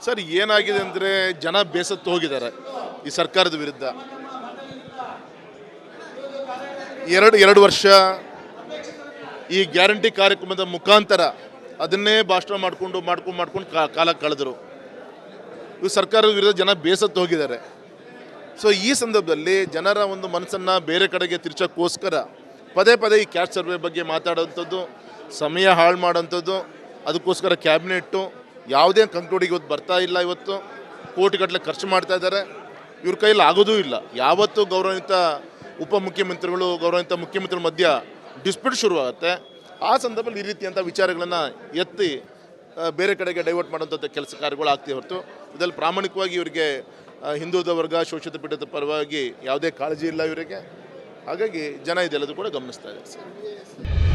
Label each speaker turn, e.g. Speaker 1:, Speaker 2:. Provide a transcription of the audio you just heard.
Speaker 1: Sir ಏನಾಗಿದೆ ಅಂದರೆ ಜನ ಬೇಸತ್ತು ಹೋಗಿದ್ದಾರೆ ಈ ಸರ್ಕಾರದ ವಿರುದ್ಧ. ಎರಡು ವರ್ಷ ಈ ಗ್ಯಾರಂಟಿ ಕಾರ್ಯಕ್ರಮದ ಮುಖಾಂತರ ಅದನ್ನೇ ಭಾಷಣ ಮಾಡ್ಕೊಂಡು ಕಾಲ ಕಳೆದರು. ಈ ಸರ್ಕಾರದ ವಿರುದ್ಧ ಜನ ಬೇಸತ್ತು ಹೋಗಿದ್ದಾರೆ. ಸೊ ಈ ಸಂದರ್ಭದಲ್ಲಿ ಜನರ ಒಂದು ಮನಸ್ಸನ್ನು ಬೇರೆ ಕಡೆಗೆ ತಿರ್ಚೋಕ್ಕೋಸ್ಕರ ಪದೇ ಈ ಕ್ಯಾಸ್ಟ್ ಸರ್ವೆ ಬಗ್ಗೆ ಮಾತಾಡೋವಂಥದ್ದು, ಸಮಯ ಹಾಳು ಮಾಡೋಂಥದ್ದು, ಅದಕ್ಕೋಸ್ಕರ ಕ್ಯಾಬಿನೆಟ್ಟು ಯಾವುದೇ ಕಂಕ್ಲೂಡಿಗೆ ಇವತ್ತು ಬರ್ತಾ ಇಲ್ಲ. ಇವತ್ತು ಕೋಟಿಗಟ್ಟಲೆ ಖರ್ಚು ಮಾಡ್ತಾ ಇದ್ದಾರೆ. ಇವ್ರ ಕೈಯಲ್ಲಿ ಆಗೋದೂ ಇಲ್ಲ. ಯಾವತ್ತು ಗೌರವಾನ್ವಿತ ಉಪಮುಖ್ಯಮಂತ್ರಿಗಳು ಗೌರವಾನ್ವಿತ ಮುಖ್ಯಮಂತ್ರಿಗಳ ಮಧ್ಯ ಡಿಸ್ಪ್ಯೂಟ್ ಶುರುವಾಗುತ್ತೆ, ಆ ಸಂದರ್ಭದಲ್ಲಿ ಈ ರೀತಿಯಂಥ ವಿಚಾರಗಳನ್ನು ಎತ್ತಿ ಬೇರೆ ಕಡೆಗೆ ಡೈವರ್ಟ್ ಮಾಡೋಂಥ ಕೆಲಸ ಕಾರ್ಯಗಳು ಆಗ್ತೀವಿ ಹೊರತು ಇದರಲ್ಲಿ ಪ್ರಾಮಾಣಿಕವಾಗಿ ಇವರಿಗೆ ಹಿಂದುಳಿದ ವರ್ಗ ಶೋಷಿತ ಪೀಠದ ಪರವಾಗಿ ಯಾವುದೇ ಕಾಳಜಿ ಇಲ್ಲ ಇವರಿಗೆ. ಹಾಗಾಗಿ ಜನ ಇದೆಲ್ಲದೂ ಕೂಡ ಗಮನಿಸ್ತಾ ಇದ್ದಾರೆ ಸರ್.